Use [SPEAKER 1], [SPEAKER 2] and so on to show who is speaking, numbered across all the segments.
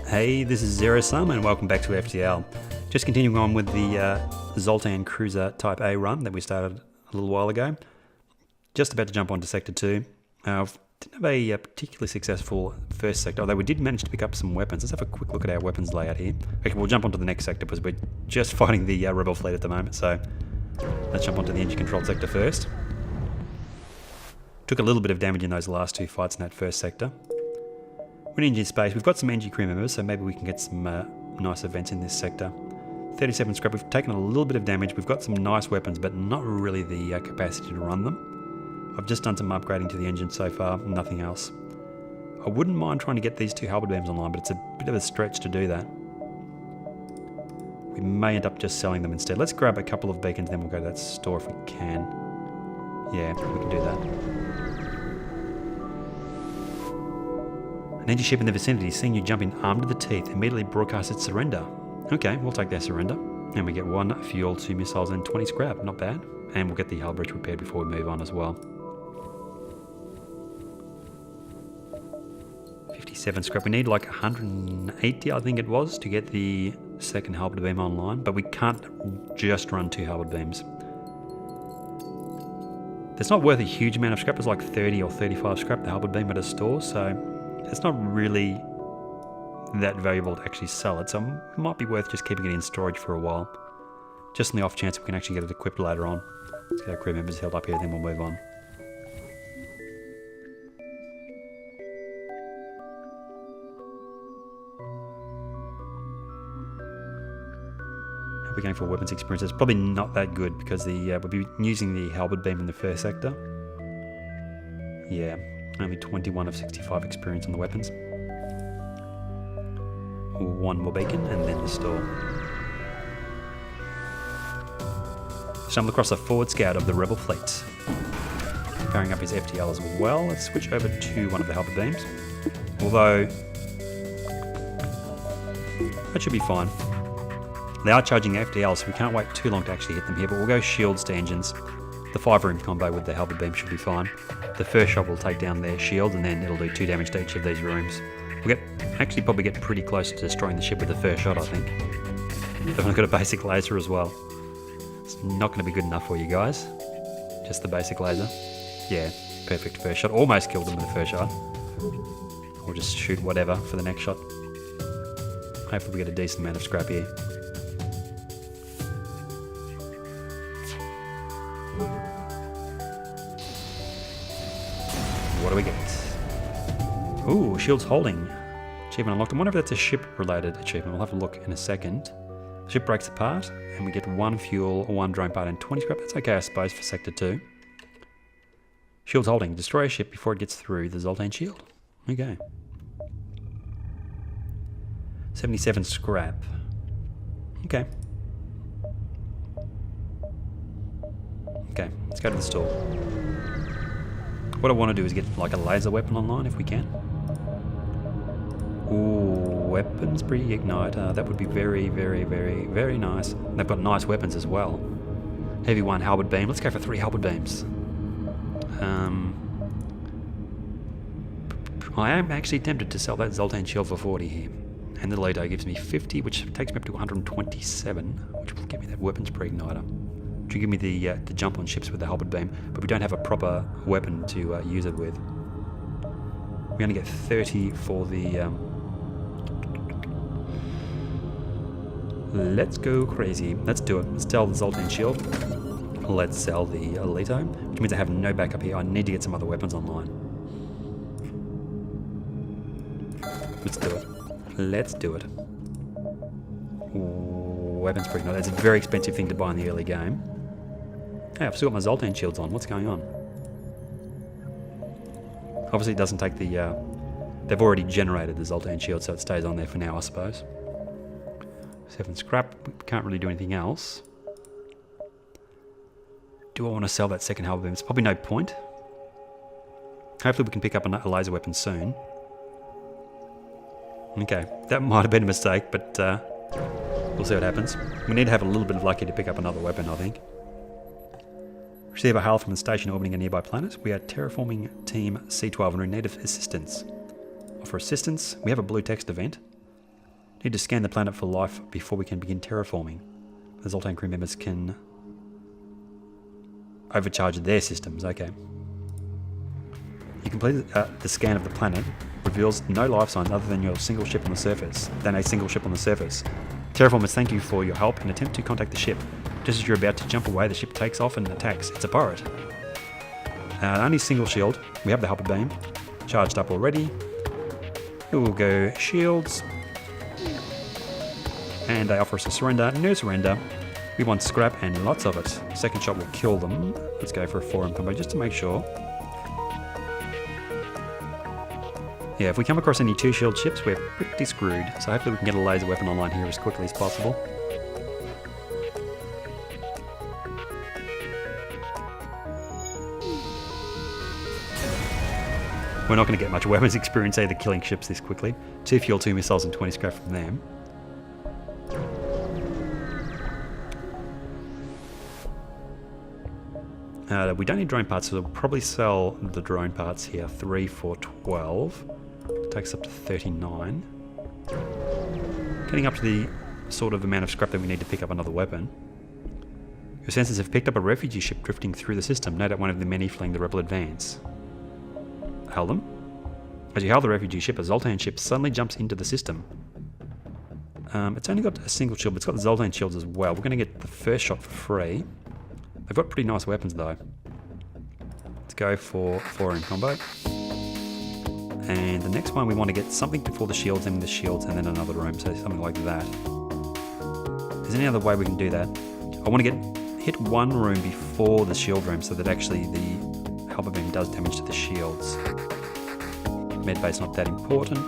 [SPEAKER 1] Hey, this is Zero Sum and welcome back to FTL. Just continuing on with the Zoltan Cruiser Type A run that we started a little while ago. Just about to jump onto Sector 2. Didn't have a particularly successful first sector, although we did manage to pick up some weapons. Let's have a quick look at our weapons layout here. Okay, we'll jump onto the next sector because we're just fighting the rebel fleet at the moment, so let's jump onto the engine controlled sector first. Took a little bit of damage in those last two fights in that first sector. We're in engine space. We've got some NG crew members, so maybe we can get some nice events in this sector. 37 scrap. We've taken a little bit of damage. We've got some nice weapons, but not really the capacity to run them. I've just done some upgrading to the engine so far, nothing else. I wouldn't mind trying to get these two halberd beams online, but it's a bit of a stretch to do that. We may end up just selling them instead. Let's grab a couple of beacons, then we'll go to that store if we can. Yeah, we can do that. An NG ship in the vicinity, seeing you jumping armed to the teeth, immediately broadcasts its surrender. Okay, we'll take their surrender. And we get 1 fuel, 2 missiles, and 20 scrap. Not bad. And we'll get the hull breach repaired before we move on as well. 57 scrap. We need like 180, I think it was, to get the second halberd beam online. But we can't just run 2 halberd beams. It's not worth a huge amount of scrap. It's like 30 or 35 scrap, the halberd beam at a store. So it's not really that valuable to actually sell it. So it might be worth just keeping it in storage for a while. Just in the off chance we can actually get it equipped later on. Let's get our crew members held up here, then we'll move on. How are we going for weapons experience? It's probably not that good because we'll be using the halberd beam in the first sector. Yeah, only 21 of 65 experience on the weapons. 1 more beacon and then the store. Stumble across a forward scout of the rebel fleet. Powering up his FTL as well. Let's switch over to one of the halberd beams. Although, that should be fine. They are charging the FTL, so we can't wait too long to actually hit them here, but we'll go shields to engines. The 5-room combo with the halberd beam should be fine. The first shot will take down their shield, and then it'll do 2 damage to each of these rooms. We'll actually probably get pretty close to destroying the ship with the first shot, I think. They've only got a basic laser as well. It's not going to be good enough for you guys. Just the basic laser. Yeah, perfect first shot. Almost killed them with the first shot. We'll just shoot whatever for the next shot. Hopefully we get a decent amount of scrap here. What do we get? Ooh, shield's holding. Achievement unlocked. I wonder if that's a ship-related achievement. We'll have a look in a second. The ship breaks apart, and we get 1 fuel, 1 drone part, and 20 scrap. That's okay, I suppose, for Sector 2. Shield's holding. Destroy a ship before it gets through the Zoltan shield. Okay. 77 scrap. Okay. Okay, let's go to the store. What I want to do is get like a laser weapon online if we can. Ooh, weapons pre-ignite. That would be very, very, very, very nice. They've got nice weapons as well. Heavy 1 halberd beam. Let's go for 3 halberd beams. I am actually tempted to sell that Zoltan shield for 40 here. And the Lido gives me 50, which takes me up to 127, which will give me that weapons pre-igniter. Which will give me the jump on ships with the halberd beam, but we don't have a proper weapon to use it with. We only get 30 for the... Let's go crazy. Let's do it. Let's sell the Zoltan shield. Let's sell the Alito, which means I have no backup here. I need to get some other weapons online. Let's do it. Let's do it. Weapons pre-ignite. That's a very expensive thing to buy in the early game. Hey, I've still got my Zoltan shields on. What's going on? Obviously it doesn't take the... they've already generated the Zoltan shield, so it stays on there for now, I suppose. 7 scrap. We can't really do anything else. Do I want to sell that second halberd beam? There's probably no point. Hopefully we can pick up a laser weapon soon. Okay, that might have been a mistake, but we'll see what happens. We need to have a little bit of luck here to pick up another weapon, I think. Receive a hail from the station orbiting a nearby planet. We are terraforming Team C12 and we need assistance. Offer assistance. We have a blue text event. Need to scan the planet for life before we can begin terraforming. The Zoltan crew members can overcharge their systems. Okay. You complete the scan of the planet. Reveals no life signs other than a single ship on the surface. Terraformers thank you for your help and attempt to contact the ship. Just as you're about to jump away, the ship takes off and attacks. It's a pirate. Only single shield. We have the helper beam charged up already. We will go shields. And they offer us a surrender. No surrender. We want scrap and lots of it. Second shot will kill them. Let's go for a 4M combo just to make sure. Yeah, if we come across any 2-shield ships, we're pretty screwed. So hopefully we can get a laser weapon online here as quickly as possible. We're not going to get much weapons experience either killing ships this quickly. 2 fuel, 2 missiles and 20 scrap from them. We don't need drone parts, so we'll probably sell the drone parts here. 3 for 12. Takes up to 39. Getting up to the sort of amount of scrap that we need to pick up another weapon. Your sensors have picked up a refugee ship drifting through the system. No doubt one of the many fleeing the rebel advance. Hail them. As you hail the refugee ship, a Zoltan ship suddenly jumps into the system. It's only got a single shield, but it's got the Zoltan shields as well. We're going to get the first shot for free. They've got pretty nice weapons though. Let's go for 4M combo. And the next one we want to get something before the shields, and the shields, and then another room, so something like that. Is there any other way we can do that? I want to hit one room before the shield room so that actually the helper beam does damage to the shields. Medbay's not that important.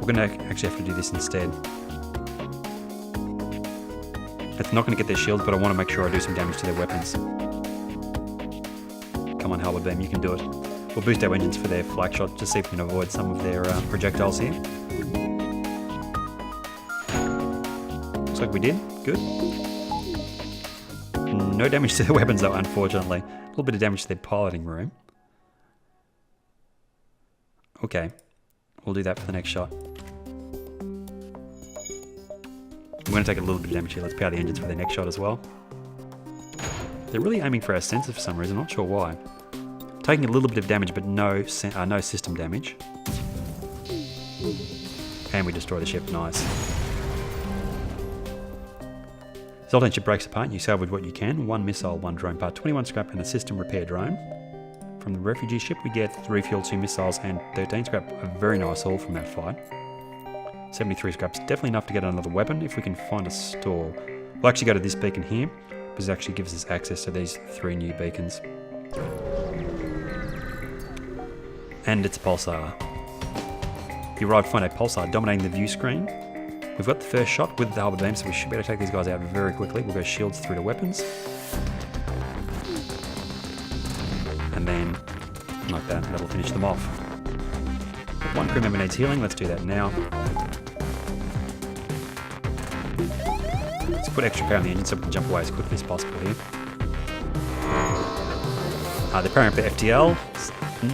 [SPEAKER 1] We're going to actually have to do this instead. It's not going to get their shields, but I want to make sure I do some damage to their weapons. Come on, halberd beam, you can do it. We'll boost our engines for their flak shot, just see if we can avoid some of their projectiles here. Looks like we did. Good. No damage to their weapons though, unfortunately. A little bit of damage to their piloting room. Okay, we'll do that for the next shot. I'm going to take a little bit of damage here. Let's power the engines for their next shot as well. They're really aiming for our sensor for some reason, I'm not sure why. Taking a little bit of damage, but no system damage. And we destroy the ship, nice. Zoltan ship breaks apart, you salvage what you can. 1 missile, 1 drone part, 21 scrap and a system repair drone. From the refugee ship we get 3 fuel, 2 missiles and 13 scrap. A very nice haul from that fight. 73 scraps, definitely enough to get another weapon if we can find a store. We'll actually go to this beacon here, because it actually gives us access to these 3 new beacons. And it's a pulsar. You arrive to find a pulsar dominating the view screen. We've got the first shot with the halberd beam, so we should be able to take these guys out very quickly. We'll go shields through to weapons. And then, like that, that'll finish them off. If 1 crew member needs healing, let's do that now. Let's put extra power on the engine so we can jump away as quickly as possible here. They're powering up the FTL. It's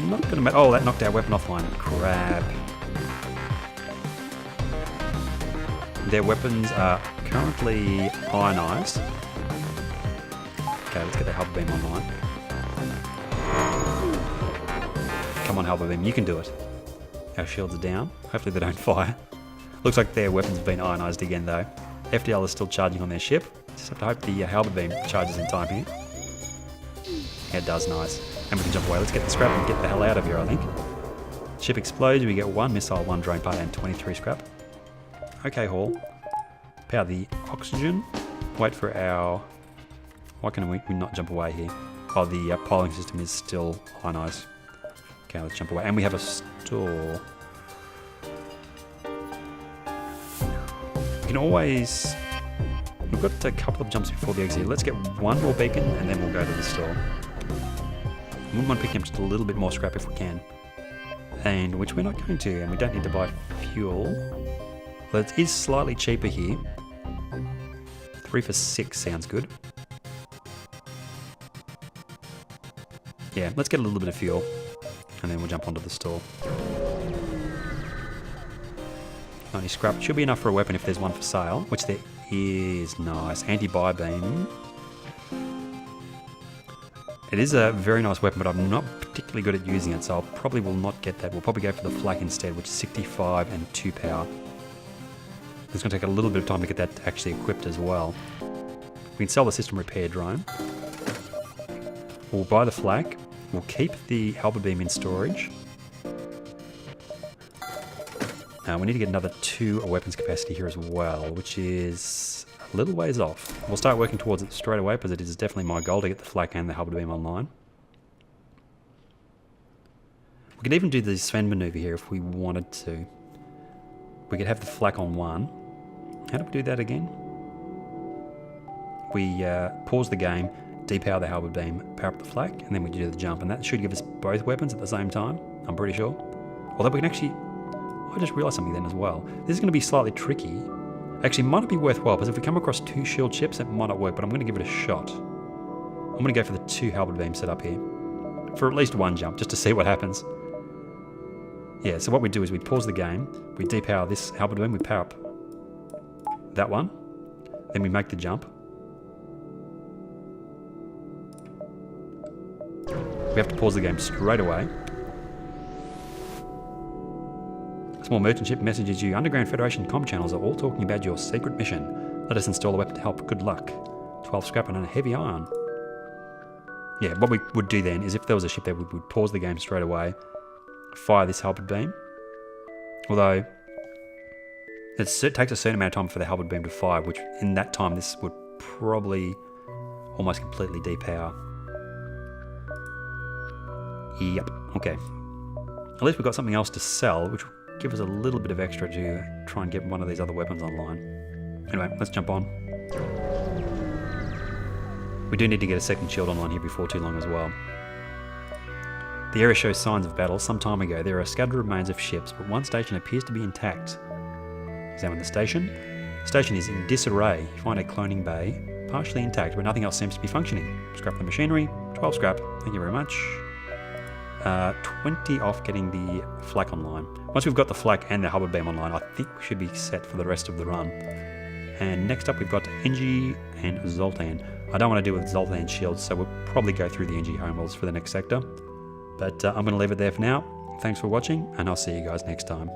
[SPEAKER 1] not going to matter. Oh, that knocked our weapon offline. Crap. Their weapons are currently ionized. Okay, let's get the halberd beam online. Come on, halberd beam, you can do it. Our shields are down. Hopefully they don't fire. Looks like their weapons have been ionized again though. FTL is still charging on their ship. Just have to hope the halberd beam charges in time here. Yeah, it does, nice. And we can jump away. Let's get the scrap and get the hell out of here, I think. Ship explodes, we get 1 missile, 1 drone part and 23 scrap. Okay, Hall. Power the oxygen. Wait for our... Why can we not jump away here? Oh, the piling system is still ionized. Okay, let's jump away. And we have a store. We can always... We've got a couple of jumps before the exit here. Let's get 1 more beacon and then we'll go to the store. We want to pick up just a little bit more scrap if we can. And which we're not going to, and we don't need to buy fuel. Well, it is slightly cheaper here. 3 for 6 sounds good. Yeah, let's get a little bit of fuel, and then we'll jump onto the store. Not any scrap. Should be enough for a weapon if there's one for sale, which there is. Nice. Anti-bi-beam. It is a very nice weapon, but I'm not particularly good at using it, so I probably will not get that. We'll probably go for the flak instead, which is 65 and 2 power. It's going to take a little bit of time to get that actually equipped as well. We can sell the system repair drone. We'll buy the flak. We'll keep the halberd beam in storage. We need to get another 2 weapons capacity here as well, which is a little ways off. We'll start working towards it straight away because it is definitely my goal to get the flak and the halberd beam online. We could even do the Sven maneuver here if we wanted to. We could have the flak on 1. How do we do that again? We pause the game, depower the halberd beam, power up the flak, and then we do the jump. And that should give us both weapons at the same time, I'm pretty sure. Although we can actually... I just realised something then as well. This is going to be slightly tricky. Actually, might not be worthwhile, because if we come across 2 shield chips, it might not work, but I'm going to give it a shot. I'm going to go for the 2 halberd beams set up here. For at least 1 jump, just to see what happens. Yeah, so what we do is we pause the game, we depower this halberd beam, we power up that one, then we make the jump. We have to pause the game straight away. A small merchant ship messages you, Underground Federation comm channels are all talking about your secret mission. Let us install a weapon to help. Good luck. 12 scrap and a heavy iron. Yeah, what we would do then is if there was a ship there, we would pause the game straight away, fire this halberd beam. Although, it takes a certain amount of time for the halberd beam to fire, which in that time this would probably almost completely depower. Yep, okay. At least we've got something else to sell, which will give us a little bit of extra to try and get one of these other weapons online. Anyway, let's jump on. We do need to get a second shield online here before too long as well. The area shows signs of battle. Some time ago, there are scattered remains of ships, but one station appears to be intact. Examine the station. The station is in disarray. You find a cloning bay, partially intact, but nothing else seems to be functioning. Scrap the machinery. 12 scrap. Thank you very much. 20 off getting the flak online. Once we've got the flak and the halberd beam online, I think we should be set for the rest of the run. And next up, we've got NG and Zoltan. I don't want to deal with Zoltan shields, so we'll probably go through the NG homeworlds for the next sector. But I'm going to leave it there for now. Thanks for watching, and I'll see you guys next time.